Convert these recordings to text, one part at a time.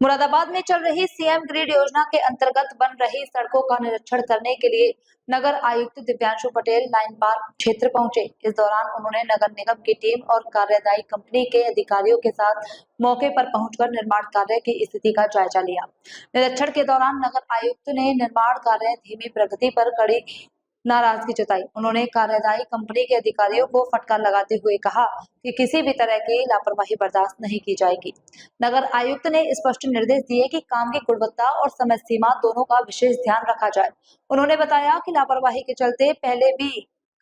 मुरादाबाद में चल रही सीएम ग्रिड योजना के अंतर्गत बन रही सड़कों का निरीक्षण करने के लिए नगर आयुक्त दिव्यांशु पटेल लाइन पार्क क्षेत्र पहुंचे। इस दौरान उन्होंने नगर निगम की टीम और कार्यदायी कंपनी के अधिकारियों के साथ मौके पर पहुंचकर निर्माण कार्य की स्थिति का जायजा लिया। निरीक्षण के दौरान नगर आयुक्त ने निर्माण कार्य धीमी प्रगति पर कड़ी नाराजगी जताई। उन्होंने कार्यदायी कंपनी के अधिकारियों को फटकार लगाते हुए कहा कि किसी भी तरह की लापरवाही बर्दाश्त नहीं की जाएगी। नगर आयुक्त ने स्पष्ट निर्देश दिए कि काम की गुणवत्ता और समय सीमा दोनों का विशेष ध्यान रखा जाए। उन्होंने बताया कि लापरवाही के चलते पहले भी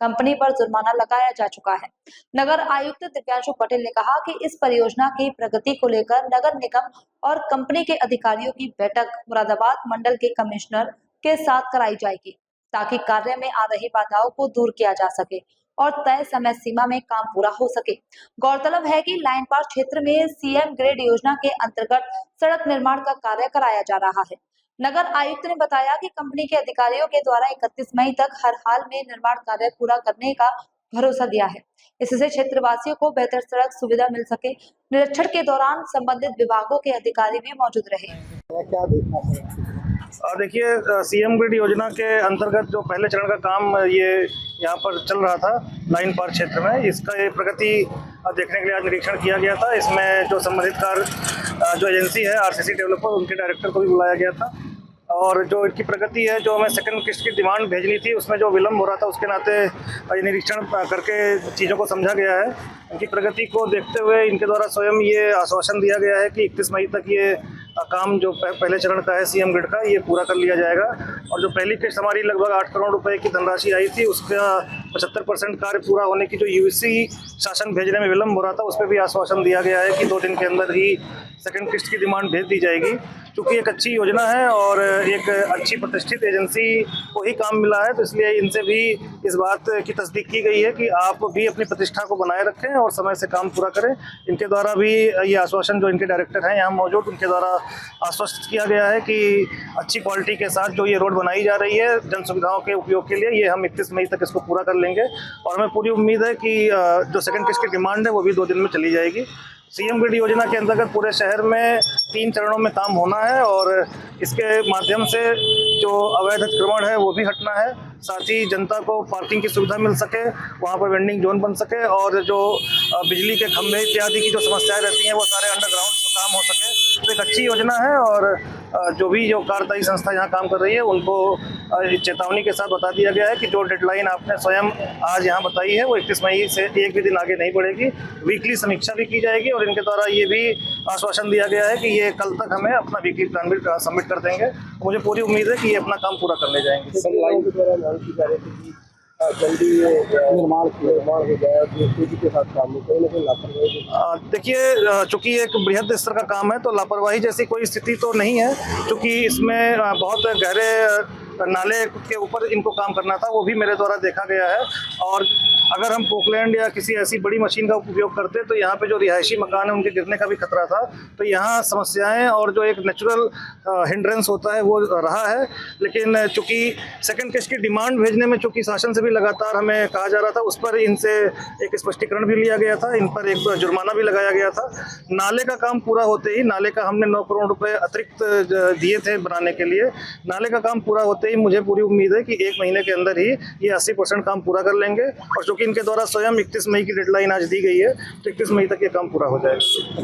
कंपनी पर जुर्माना लगाया जा चुका है। नगर आयुक्त दिव्यांशु पटेल ने कहा कि इस परियोजना की प्रगति को लेकर नगर निगम और कंपनी के अधिकारियों की बैठक मुरादाबाद मंडल के कमिश्नर के साथ कराई जाएगी, ताकि कार्य में आ रही बाधाओं को दूर किया जा सके और तय समय सीमा में काम पूरा हो सके। गौरतलब है कि लाइन पार्क क्षेत्र में सीएम ग्रेड योजना के अंतर्गत सड़क निर्माण का कार्य कराया जा रहा है। नगर आयुक्त ने बताया कि कंपनी के अधिकारियों के द्वारा 31 मई तक हर हाल में निर्माण कार्य पूरा करने का भरोसा दिया है। इससे क्षेत्रवासियों को बेहतर सड़क सुविधा मिल सके। निरीक्षण के दौरान संबंधित विभागों के अधिकारी भी मौजूद रहे। देखिए, सीएम ग्रिड योजना के अंतर्गत जो पहले चरण का काम ये यहाँ पर चल रहा था लाइन पार्क क्षेत्र में, इसका ये प्रगति देखने के लिए आज निरीक्षण किया गया था। इसमें जो संबंधित जो एजेंसी है आरसीसी डेवलपर, उनके डायरेक्टर को भी बुलाया गया था और जो इनकी प्रगति है, जो हमें सेकंड किस्त की डिमांड भेजनी थी उसमें जो विलम्ब हो रहा था, उसके नाते ये निरीक्षण करके चीज़ों को समझा गया है। इनकी प्रगति को देखते हुए इनके द्वारा स्वयं ये आश्वासन दिया गया है कि 31 मई तक ये काम जो पहले चरण का है सीएम ग्रिड का, ये पूरा कर लिया जाएगा। और जो पहली किस्त हमारी लगभग 8 करोड़ रुपए की धनराशि आई थी, उसका 75% कार्य पूरा होने की जो यूसी शासन भेजने में विलम्ब हो रहा था, उस पर भी आश्वासन दिया गया है कि 2 दिन के अंदर ही सेकंड किस्त की डिमांड भेज दी जाएगी। क्योंकि एक अच्छी योजना है और एक अच्छी प्रतिष्ठित एजेंसी को ही काम मिला है, तो इसलिए इनसे भी इस बात की तस्दीक की गई है कि आप भी अपनी प्रतिष्ठा को बनाए रखें और समय से काम पूरा करें। इनके द्वारा भी ये आश्वासन, जो इनके डायरेक्टर हैं यहाँ मौजूद, उनके द्वारा आश्वस्त किया गया है कि अच्छी क्वालिटी के साथ जो ये रोड बनाई जा रही है जन सुविधाओं के उपयोग के लिए, ये हम 31 मई तक इसको पूरा कर लेंगे। और हमें पूरी उम्मीद है कि जो सेकंड किस्त की डिमांड है वो भी 2 दिन में चली जाएगी। सीएम ग्रिड योजना के अंतर्गत पूरे शहर में 3 चरणों में काम होना है और इसके माध्यम से जो अवैध अतिक्रमण है वो भी हटना है। साथ ही जनता को पार्किंग की सुविधा मिल सके, वहाँ पर वेंडिंग जोन बन सके और जो बिजली के खंभे इत्यादि की जो समस्याएं रहती हैं वो सारे अंडरग्राउंड काम हो सके। तो एक अच्छी योजना है और जो कार्यदायी संस्था यहाँ काम कर रही है उनको चेतावनी के साथ बता दिया गया है कि जो डेडलाइन आपने स्वयं आज यहाँ बताई है वो 31 मई से एक भी दिन आगे नहीं बढ़ेगी। वीकली समीक्षा भी की जाएगी और इनके द्वारा ये भी आश्वासन दिया गया है कि ये कल तक हमें अपना वीकली प्लान भी सबमिट कर देंगे। मुझे पूरी उम्मीद है कि ये अपना काम पूरा कर ले जाएंगे। जल्दी निर्माण हो जाए, तेजी के साथ काम हो, कहीं ना कहीं लापरवाही। देखिए, चूंकि एक बृहद स्तर का काम है तो लापरवाही जैसी कोई स्थिति तो नहीं है, क्योंकि इसमें बहुत गहरे नाले के ऊपर इनको काम करना था, वो भी मेरे द्वारा देखा गया है। और अगर हम पोकलैंड या किसी ऐसी बड़ी मशीन का उपयोग करते तो यहाँ पे जो रिहायशी मकान है उनके गिरने का भी खतरा था। तो यहाँ समस्याएं और जो एक नेचुरल हिंड्रेंस होता है वो रहा है। लेकिन चूंकि सेकंड किस्त की डिमांड भेजने में चूंकि शासन से भी लगातार हमें कहा जा रहा था, उस पर इनसे एक स्पष्टीकरण भी लिया गया था, इन पर एक जुर्माना भी लगाया गया था। नाले का काम पूरा होते ही, नाले का हमने 9 करोड़ रुपए अतिरिक्त दिए थे बनाने के लिए, नाले का काम पूरा होते ही मुझे पूरी उम्मीद है कि 1 महीने के अंदर ही ये 80% काम पूरा कर लेंगे। और चूंकि इनके द्वारा स्वयं 31 मई की डेडलाइन आज दी गई है, तो 31 मई तक ये काम पूरा हो जाएगा।